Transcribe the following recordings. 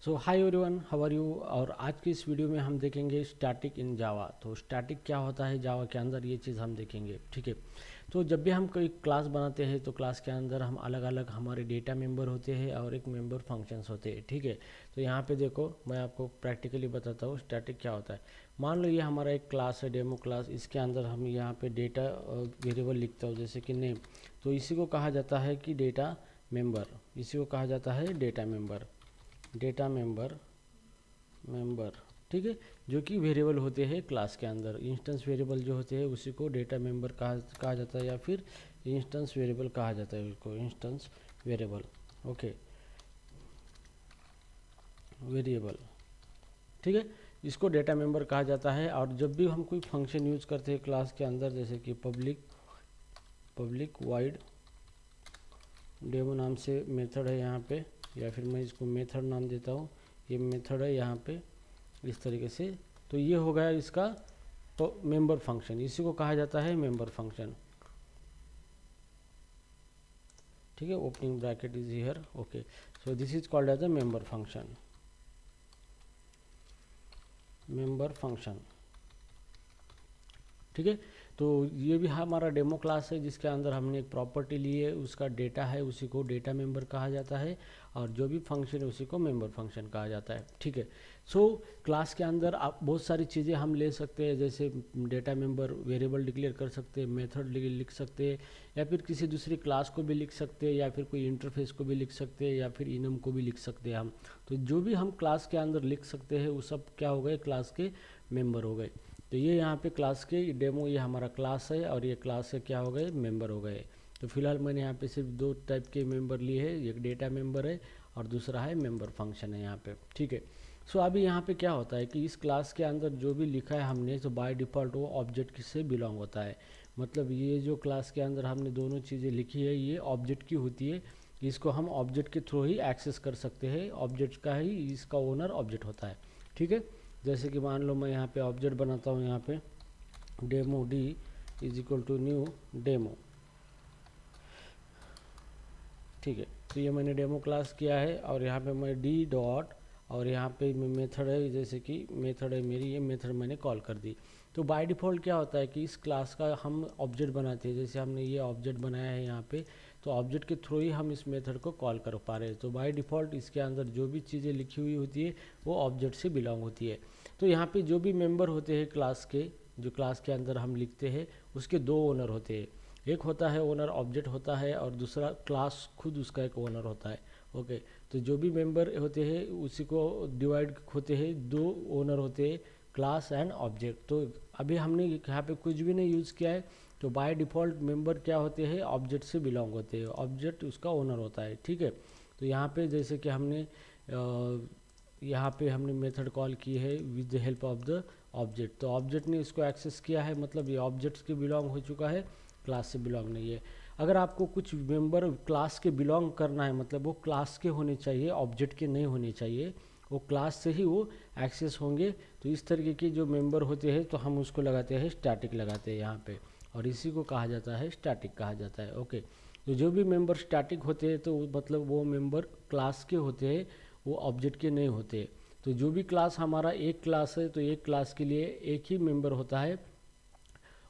So hi everyone, how are you. और आज की इस वीडियो में हम देखेंगे स्टैटिक इन जावा। तो स्टैटिक क्या होता है जावा के अंदर, ये चीज़ हम देखेंगे। ठीक है, तो जब भी हम कोई क्लास बनाते हैं तो क्लास के अंदर हम अलग अलग हमारे डेटा मेंबर होते हैं और एक मेंबर फंक्शंस होते हैं। ठीक है, तो यहाँ पे देखो मैं आपको प्रैक्टिकली बताता हूँ स्टैटिक क्या होता है। मान लो ये हमारा एक क्लास है, डेमो क्लास। इसके अंदर हम यहाँ पे डेटा वेरिएबल लिखता हूँ, जैसे कि नेम। तो इसी को कहा जाता है कि डेटा मेंबर, इसी को कहा जाता है डेटा मेंबर। डेटा मेंबर ठीक है, जो कि वेरिएबल होते हैं क्लास के अंदर। इंस्टेंस वेरिएबल जो होते हैं उसी को डेटा मेंबर कहा जाता है, या फिर इंस्टेंस वेरिएबल कहा जाता है उसको, इंस्टेंस वेरिएबल। ओके, वेरिएबल ठीक है, इसको डेटा मेंबर कहा जाता है। और जब भी हम कोई फंक्शन यूज करते हैं क्लास के अंदर, जैसे कि पब्लिक वाइड डेमो नाम से मेथड है यहाँ पे, या फिर मैं इसको मेथड नाम देता हूँ, ये मेथड है यहाँ पे इस तरीके से। तो ये हो गया इसका मेंबर फंक्शन, इसी को कहा जाता है मेंबर फंक्शन। ठीक है, opening bracket is here. Okay, so this is called as a member function. Member function ठीक है, तो ये भी हमारा डेमो क्लास है जिसके अंदर हमने एक प्रॉपर्टी ली है, उसका डेटा है, उसी को डेटा मेंबर कहा जाता है। और जो भी फंक्शन है उसी को मेंबर फंक्शन कहा जाता है। ठीक है, सो क्लास के अंदर आप बहुत सारी चीज़ें हम ले सकते हैं, जैसे डेटा मेंबर वेरिएबल डिक्लेयर कर सकते हैं, मेथड लिख सकते हैं, या फिर किसी दूसरी क्लास को भी लिख सकते हैं, या फिर कोई इंटरफेस को भी लिख सकते हैं, या फिर इनम को भी लिख सकते हैं हम। तो जो भी हम क्लास के अंदर लिख सकते हैं वो सब क्या हो गए, क्लास के मेंबर हो गए। तो ये यहाँ पे क्लास के डेमो, ये हमारा क्लास है और ये क्लास के क्या हो गए, मेंबर हो गए। तो फिलहाल मैंने यहाँ पे सिर्फ दो टाइप के मेंबर लिए हैं, एक डेटा मेंबर है और दूसरा है मेंबर फंक्शन है यहाँ पे। ठीक है, सो अभी यहाँ पे क्या होता है कि इस क्लास के अंदर जो भी लिखा है हमने, तो बाय डिफ़ॉल्ट वो ऑब्जेक्ट से बिलोंग होता है। मतलब ये जो क्लास के अंदर हमने दोनों चीज़ें लिखी है ये ऑब्जेक्ट की होती है, इसको हम ऑब्जेक्ट के थ्रू ही एक्सेस कर सकते हैं, ऑब्जेक्ट का ही इसका ओनर ऑब्जेक्ट होता है। ठीक है, जैसे कि मान लो मैं यहाँ पे ऑब्जेक्ट बनाता हूँ, यहाँ पे demo D is equal to new demo. ठीक है, तो ये मैंने डेमो क्लास किया है और यहाँ पे मैं डी डॉट और यहाँ पे मेथड है, जैसे कि मेथड है मेरी, ये मेथड मैंने कॉल कर दी। तो बाय डिफ़ॉल्ट क्या होता है कि इस क्लास का हम ऑब्जेक्ट बनाते हैं, जैसे हमने ये ऑब्जेक्ट बनाया है यहाँ पे, तो ऑब्जेक्ट के थ्रू ही हम इस मेथड को कॉल कर पा रहे हैं। तो बाय डिफ़ॉल्ट इसके अंदर जो भी चीज़ें लिखी हुई होती है वो ऑब्जेक्ट से बिलोंग होती है। तो यहाँ पे जो भी मेंबर होते हैं क्लास के, जो क्लास के अंदर हम लिखते हैं, उसके दो ओनर होते हैं। एक होता है ओनर ऑब्जेक्ट होता है, और दूसरा क्लास खुद उसका एक ओनर होता है। ओके, तो जो भी मेंबर होते हैं उसी को डिवाइड होते हैं, दो ओनर होते हैं, क्लास एंड ऑब्जेक्ट। तो अभी हमने यहाँ पे कुछ भी नहीं यूज़ किया है, तो बाय डिफ़ॉल्ट मेंबर क्या होते हैं, ऑब्जेक्ट से बिलोंग होते हैं, ऑब्जेक्ट उसका ओनर होता है। ठीक है, तो यहाँ पे जैसे कि हमने यहाँ पे हमने मेथड कॉल की है with the help of the object, तो ऑब्जेक्ट ने इसको एक्सेस किया है, मतलब ये ऑब्जेक्ट्स के बिलोंग हो चुका है, क्लास से बिलोंग नहीं है। अगर आपको कुछ मेंबर क्लास के बिलोंग करना है, मतलब वो क्लास के होने चाहिए, ऑब्जेक्ट के नहीं होने चाहिए, वो क्लास से ही वो एक्सेस होंगे। तो इस तरीके के जो मेंबर होते हैं तो हम उसको लगाते हैं स्टैटिक, लगाते हैं यहाँ पे, और इसी को कहा जाता है स्टैटिक कहा जाता है। ओके, तो जो भी मेंबर स्टैटिक होते हैं तो मतलब वो मेंबर क्लास के होते हैं, वो ऑब्जेक्ट के नहीं होते। तो जो भी क्लास हमारा एक क्लास है तो एक क्लास के लिए एक ही मेंबर होता है,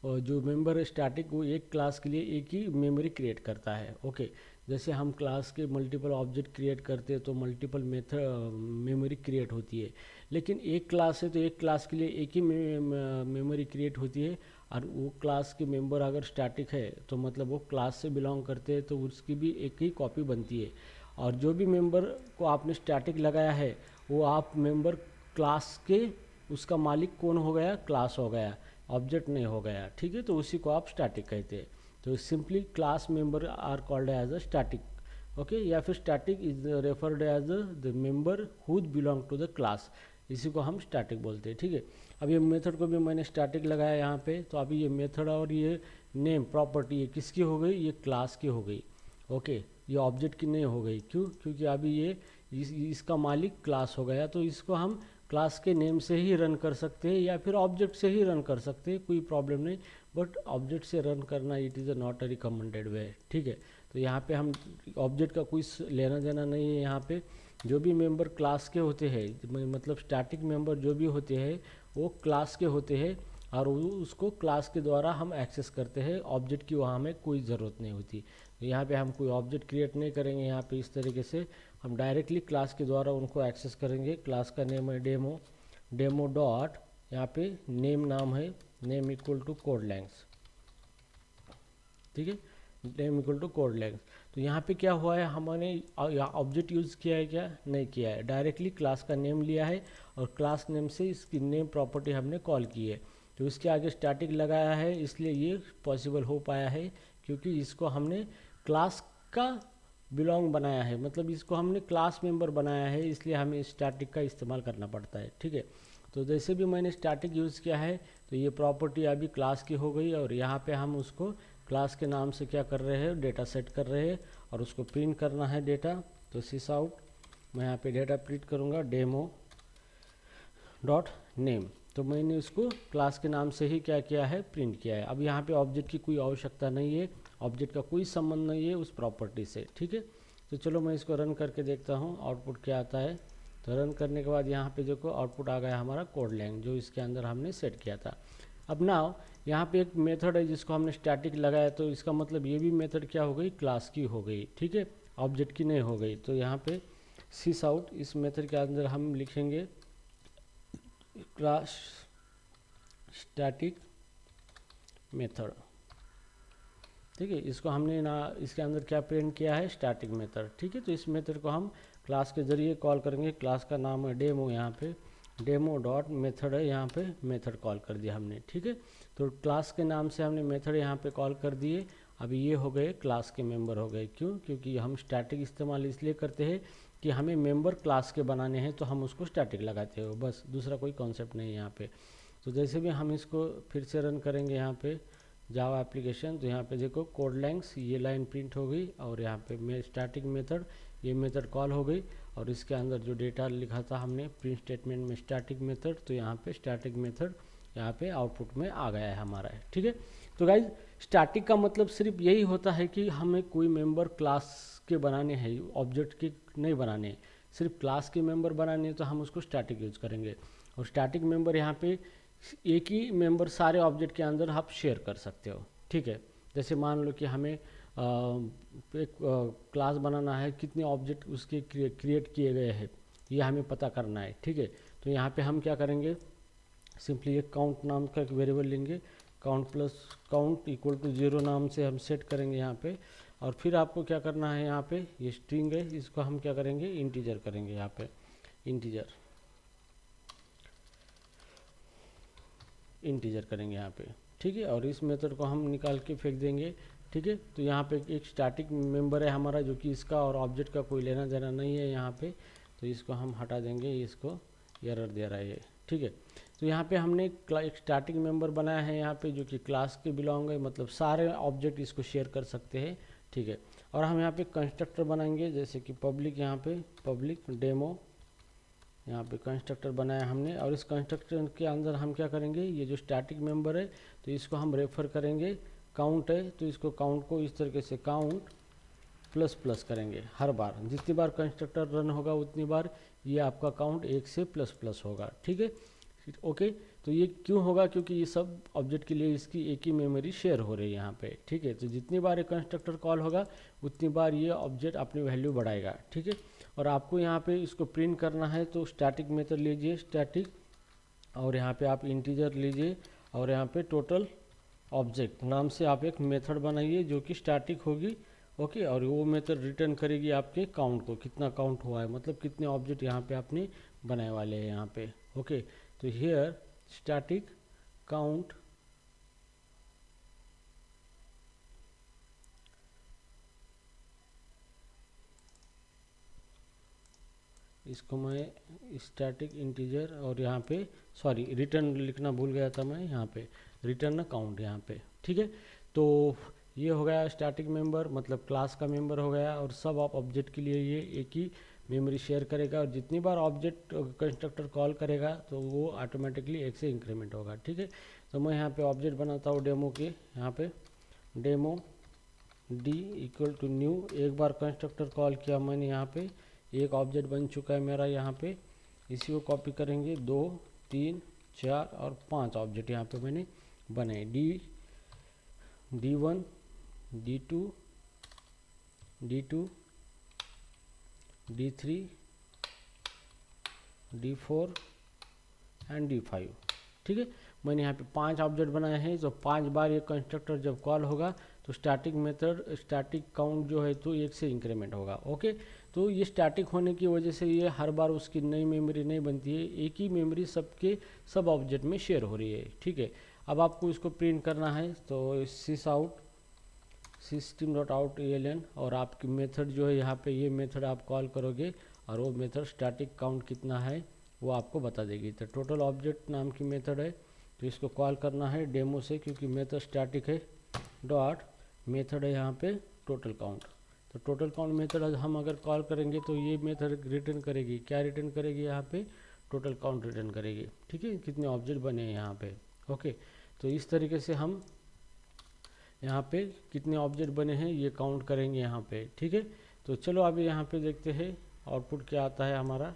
और जो मेंबर स्टैटिक वो एक क्लास के लिए एक ही मेमोरी क्रिएट करता है। ओके, जैसे हम क्लास के मल्टीपल ऑब्जेक्ट क्रिएट करते हैं तो मल्टीपल मेथड मेमोरी क्रिएट होती है, लेकिन एक क्लास है तो एक क्लास के लिए एक ही मेमोरी क्रिएट होती है। और वो क्लास के मेंबर अगर स्टैटिक है तो मतलब वो क्लास से बिलोंग करते हैं, तो उसकी भी एक ही कॉपी बनती है। और जो भी मेंबर को आपने स्टैटिक लगाया है वो आप मेंबर क्लास के, उसका मालिक कौन हो गया, क्लास हो गया, ऑब्जेक्ट नहीं हो गया। ठीक है, तो उसी को आप स्टैटिक कहते हैं। तो simply class member are called as a static. Okay, या फिर static is referred as the member whose belong to the class, इसी को हम स्टैटिक बोलते हैं। ठीक है, अब ये मेथड को भी मैंने स्टैटिक लगाया यहाँ पे, तो अभी ये मेथड और ये नेम प्रॉपर्टी ये किसकी हो गई, ये क्लास की हो गई। ओके, ये ऑब्जेक्ट की नहीं हो गई, क्यों, क्योंकि अभी ये इसका मालिक क्लास हो गया। तो इसको हम क्लास के नेम से ही रन कर सकते हैं या फिर ऑब्जेक्ट से ही रन कर सकते हैं, कोई प्रॉब्लम नहीं, बट ऑब्जेक्ट से रन करना it is a not a recommended way. ठीक है, तो यहाँ पे हम ऑब्जेक्ट का कोई लेना देना नहीं है यहाँ पे, जो भी मेंबर क्लास के होते हैं, मतलब स्टैटिक मेंबर जो भी होते हैं वो क्लास के होते हैं, और उसको क्लास के द्वारा हम एक्सेस करते हैं। ऑब्जेक्ट की वहाँ हमें कोई ज़रूरत नहीं होती। तो यहाँ पे हम कोई ऑब्जेक्ट क्रिएट नहीं करेंगे। यहाँ पे इस तरीके से हम डायरेक्टली क्लास के द्वारा उनको एक्सेस करेंगे। क्लास का नेम है डेमो, डेमो डॉट, यहाँ पे नेम नाम है, name equal to code length, ठीक है, name equal to code length. तो यहाँ पे क्या हुआ है, हमने ऑब्जेक्ट यूज़ किया है क्या, नहीं किया है, डायरेक्टली क्लास का नेम लिया है और क्लास नेम से इसकी नेम प्रॉपर्टी हमने कॉल की है। तो इसके आगे स्टैटिक लगाया है, इसलिए ये पॉसिबल हो पाया है क्योंकि इसको हमने क्लास का बिलोंग बनाया है, मतलब इसको हमने क्लास मेंबर बनाया है, इसलिए हमें स्टैटिक का इस्तेमाल करना पड़ता है, ठीक है। तो जैसे भी मैंने स्टैटिक यूज़ किया है तो ये प्रॉपर्टी अभी क्लास की हो गई, और यहाँ पे हम उसको क्लास के नाम से क्या कर रहे हैं, डेटा सेट कर रहे हैं और उसको प्रिंट करना है डेटा। तो सिस आउट, मैं यहाँ पे डेटा प्रिंट करूँगा डेमो डॉट नेम। तो मैंने उसको क्लास के नाम से ही क्या किया है, प्रिंट किया है। अब यहाँ पे ऑब्जेक्ट की कोई आवश्यकता नहीं है, ऑब्जेक्ट का कोई संबंध नहीं है उस प्रॉपर्टी से, ठीक है। तो चलो मैं इसको रन करके देखता हूँ आउटपुट क्या आता है। तो रन करने के बाद यहाँ पे देखो आउटपुट आ गया हमारा कोड लैंग, जो इसके अंदर हमने सेट किया था। अब नाउ यहाँ पे एक मेथड है जिसको हमने स्टैटिक लगाया, तो इसका मतलब ये भी मेथड क्या हो गई, क्लास की हो गई, ठीक है, ऑब्जेक्ट की नहीं हो गई। तो यहाँ पे सिस आउट, इस मेथड के अंदर हम लिखेंगे क्लास स्टैटिक मेथड, ठीक है। इसको हमने ना इसके अंदर क्या प्रिंट किया है, स्टैटिक मेथड, ठीक है। तो इस मेथड को हम क्लास के जरिए कॉल करेंगे। क्लास का नाम है डेमो, यहाँ पे डेमो डॉट मेथड है, यहाँ पे मेथड कॉल कर दिया हमने, ठीक है। तो क्लास के नाम से हमने मेथड यहाँ पे कॉल कर दिए। अभी ये हो गए क्लास के मेंबर हो गए। क्यों, क्योंकि हम स्टैटिक इस्तेमाल इसलिए करते हैं कि हमें मेंबर क्लास के बनाने हैं, तो हम उसको स्टैटिक लगाते हो, बस, दूसरा कोई कॉन्सेप्ट नहीं है यहाँ पे। तो जैसे भी हम इसको फिर से रन करेंगे यहाँ पे जावा एप्लीकेशन, तो यहाँ पे देखो कोड लेंग्थ, ये लाइन प्रिंट हो गई, और यहाँ पे स्टैटिक मेथड, ये मेथड कॉल हो गई, और इसके अंदर जो डेटा लिखा था हमने प्रिंट स्टेटमेंट में स्टैटिक मेथड, तो यहाँ पे स्टैटिक मेथड यहाँ पे आउटपुट में आ गया है हमारा, ठीक है। तो गाइज स्टैटिक का मतलब सिर्फ यही होता है कि हमें कोई मेंबर क्लास के बनाने हैं, ऑब्जेक्ट के नहीं बनाने, सिर्फ क्लास के मेंबर बनाने हैं, तो हम उसको स्टैटिक यूज करेंगे। और स्टैटिक मेंबर यहाँ पे एक ही मेंबर सारे ऑब्जेक्ट के अंदर आप शेयर कर सकते हो, ठीक है। जैसे मान लो कि हमें एक क्लास बनाना है, कितने ऑब्जेक्ट उसके क्रिएट किए गए हैं ये हमें पता करना है, ठीक है। तो यहाँ पे हम क्या करेंगे, सिंपली एक काउंट नाम का एक वेरिएबल लेंगे, count plus count equal to 0 नाम से हम सेट करेंगे यहाँ पे। और फिर आपको क्या करना है, यहाँ पे ये स्ट्रिंग है, इसको हम क्या करेंगे, इंटीजर करेंगे, यहाँ पे इंटीजर करेंगे यहाँ पे, ठीक है। और इस मेथड को हम निकाल के फेंक देंगे, ठीक है। तो यहाँ पे एक स्टैटिक मेंबर है हमारा, जो कि इसका और ऑब्जेक्ट का कोई लेना देना नहीं है यहाँ पे, तो इसको हम हटा देंगे, इसको एरर दे रहा है ये, ठीक है। तो यहाँ पे हमने एक स्टैटिक मेंबर बनाया है यहाँ पे, जो कि क्लास के बिलोंग है, मतलब सारे ऑब्जेक्ट इसको शेयर कर सकते हैं, ठीक है। और हम यहाँ पे कंस्ट्रक्टर बनाएंगे, जैसे कि पब्लिक, यहाँ पे पब्लिक डेमो, यहाँ पे कंस्ट्रक्टर बनाया हमने। और इस कंस्ट्रक्टर के अंदर हम क्या करेंगे, ये जो स्टैटिक मेंबर है तो इसको हम रेफर करेंगे, काउंट है तो इसको काउंट को इस तरीके से काउंट प्लस प्लस करेंगे, हर बार जितनी बार कंस्ट्रक्टर रन होगा उतनी बार ये आपका काउंट 1 से प्लस प्लस होगा, ठीक है, ओके। तो ये क्यों होगा, क्योंकि ये सब ऑब्जेक्ट के लिए इसकी एक ही मेमोरी शेयर हो रही है यहाँ पे, ठीक है। तो जितनी बार ये कंस्ट्रक्टर कॉल होगा उतनी बार ये ऑब्जेक्ट अपनी वैल्यू बढ़ाएगा, ठीक है। और आपको यहाँ पे इसको प्रिंट करना है, तो स्टैटिक मेथड लीजिए स्टैटिक, और यहाँ पे आप इंटीजर लीजिए, और यहाँ पे टोटल ऑब्जेक्ट नाम से आप एक मेथड बनाइए जो कि स्टैटिक होगी, ओके। और वो मेथड रिटर्न करेगी आपके काउंट को, कितना काउंट हुआ है, मतलब कितने ऑब्जेक्ट यहाँ पे आपने बनाए वाले हैं यहाँ पे, ओके। तो हियर स्टैटिक काउंट इसको मैं स्टैटिक इंटीजर, और यहाँ पे सॉरी रिटर्न लिखना भूल गया था मैं, यहाँ पे रिटर्न काउंट यहाँ पे, ठीक है। तो ये हो गया स्टैटिक मेंबर, मतलब क्लास का मेंबर हो गया, और सब आप ऑब्जेक्ट के लिए ये एक ही मेमोरी शेयर करेगा, और जितनी बार ऑब्जेक्ट कंस्ट्रक्टर कॉल करेगा तो वो ऑटोमेटिकली 1 से इंक्रीमेंट होगा, ठीक है। तो मैं यहाँ पे ऑब्जेक्ट बनाता हूँ डेमो के, यहाँ पे demo D equal to new, एक बार कंस्ट्रक्टर कॉल किया मैंने यहाँ पे, एक ऑब्जेक्ट बन चुका है मेरा यहाँ पे। इसी को कॉपी करेंगे, 2 3 4 और 5 ऑब्जेक्ट यहाँ पे मैंने बनाए, D1 D2 D2 D3 D4 and D5। ठीक है, मैंने यहाँ पे 5 ऑब्जेक्ट बनाए हैं। तो 5 बार ये कंस्ट्रक्टर जब कॉल होगा तो स्टैटिक मेथड स्टैटिक काउंट जो है तो 1 से इंक्रीमेंट होगा। ओके, तो ये स्टैटिक होने की वजह से ये हर बार उसकी नई मेमोरी नहीं बनती है, एक ही मेमोरी सबके सब ऑब्जेक्ट में शेयर हो रही है। ठीक है, अब आपको इसको प्रिंट करना है तो sysout system.out.eln और आपकी मेथड जो है यहाँ पे ये मेथड आप कॉल करोगे और वो मेथड स्टैटिक काउंट कितना है वो आपको बता देगी। तो टोटल ऑब्जेक्ट नाम की मेथड है, तो इसको कॉल करना है डेमो से, क्योंकि मेथड स्टैटिक है। डॉट मेथड है यहाँ पे टोटल काउंट। तो टोटल काउंट मेथड हम अगर कॉल करेंगे तो ये मेथड रिटर्न करेगी, क्या रिटर्न करेगी यहाँ पे, टोटल काउंट रिटर्न करेगी। ठीक है, कितने ऑब्जेक्ट बने हैं यहाँ पे। ओके, तो इस तरीके से हम यहाँ पे कितने ऑब्जेक्ट बने हैं ये काउंट करेंगे यहाँ पे। ठीक है, तो चलो अभी यहाँ पे देखते हैं आउटपुट क्या आता है हमारा।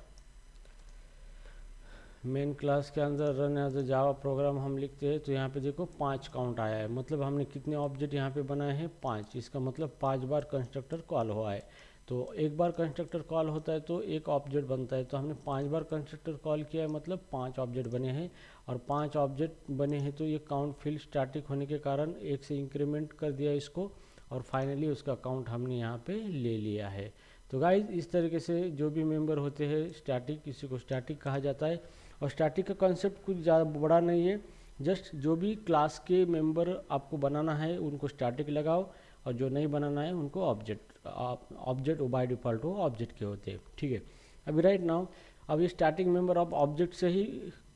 मेन क्लास के अंदर run as a Java program हम लिखते हैं तो यहाँ पे देखो 5 काउंट आया है, मतलब हमने कितने ऑब्जेक्ट यहाँ पे बनाए हैं, 5। इसका मतलब 5 बार कंस्ट्रक्टर कॉल हुआ है। तो एक बार कंस्ट्रक्टर कॉल होता है तो एक ऑब्जेक्ट बनता है, तो हमने 5 बार कंस्ट्रक्टर कॉल किया है, मतलब 5 ऑब्जेक्ट बने हैं। और 5 ऑब्जेक्ट बने हैं तो ये काउंट फील्ड स्टैटिक होने के कारण 1 से इंक्रीमेंट कर दिया इसको, और फाइनली उसका काउंट हमने यहाँ पे ले लिया है। तो गाइज इस तरीके से जो भी मेंबर होते हैं स्टैटिक, इसी को स्टैटिक कहा जाता है। और स्टैटिक का कॉन्सेप्ट कुछ ज़्यादा बड़ा नहीं है, जस्ट जो भी क्लास के मेंबर आपको बनाना है उनको स्टैटिक लगाओ, और जो नहीं बनाना है उनको ऑब्जेक्ट बाय डिफ़ॉल्ट वो ऑब्जेक्ट के होते हैं। ठीक है, अभी राइट नाउ अब ये स्टैटिक मेंबर आप ऑब्जेक्ट से ही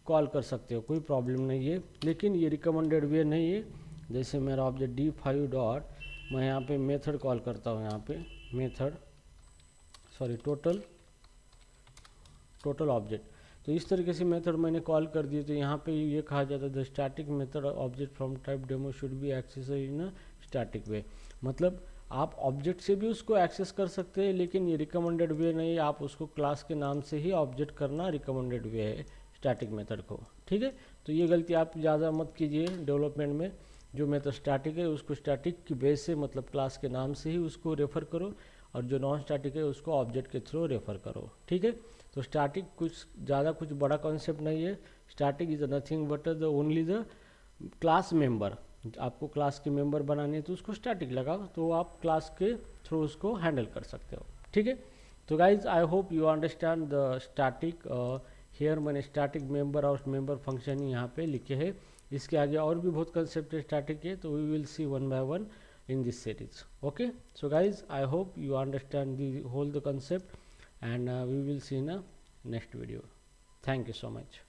कॉल कर सकते हो, कोई प्रॉब्लम नहीं है, लेकिन ये रिकमेंडेड वे नहीं है। जैसे मेरा ऑब्जेक्ट D5 डॉट, मैं यहाँ पे मेथड कॉल करता हूँ, यहाँ पे मेथड टोटल ऑब्जेक्ट। तो इस तरीके से मेथड मैंने कॉल कर दिए, तो यहाँ पे ये कहा जाता है the static method object from type demo should be access in a static way. मतलब आप ऑब्जेक्ट से भी उसको एक्सेस कर सकते हैं, लेकिन ये रिकमेंडेड वे नहीं है, आप उसको क्लास के नाम से ही ऑब्जेक्ट करना रिकमेंडेड वे है स्टैटिक मेथड को। ठीक है, तो ये गलती आप ज़्यादा मत कीजिए डेवलपमेंट में। जो मेथड स्टैटिक है उसको स्टैटिक की बेस से, मतलब क्लास के नाम से ही उसको रेफ़र करो, और जो नॉन स्टैटिक है उसको ऑब्जेक्ट के थ्रू रेफ़र करो। ठीक है, तो स्टैटिक कुछ बड़ा कॉन्सेप्ट नहीं है। Static is nothing but the only the class member. आपको क्लास के मेंबर बनाने हैं तो उसको स्टैटिक लगाओ, तो आप क्लास के थ्रू उसको हैंडल कर सकते हो। ठीक है, तो guys I hope you understand the static. Here मैंने स्टैटिक मेंबर और मेंबर फंक्शन यहाँ पे लिखे हैं। इसके आगे और भी बहुत कंसेप्ट स्टैटिक है, तो we will see one by one in this series. Okay, so guys, I hope you understand the whole concept, and we will see in a next video. Thank you so much.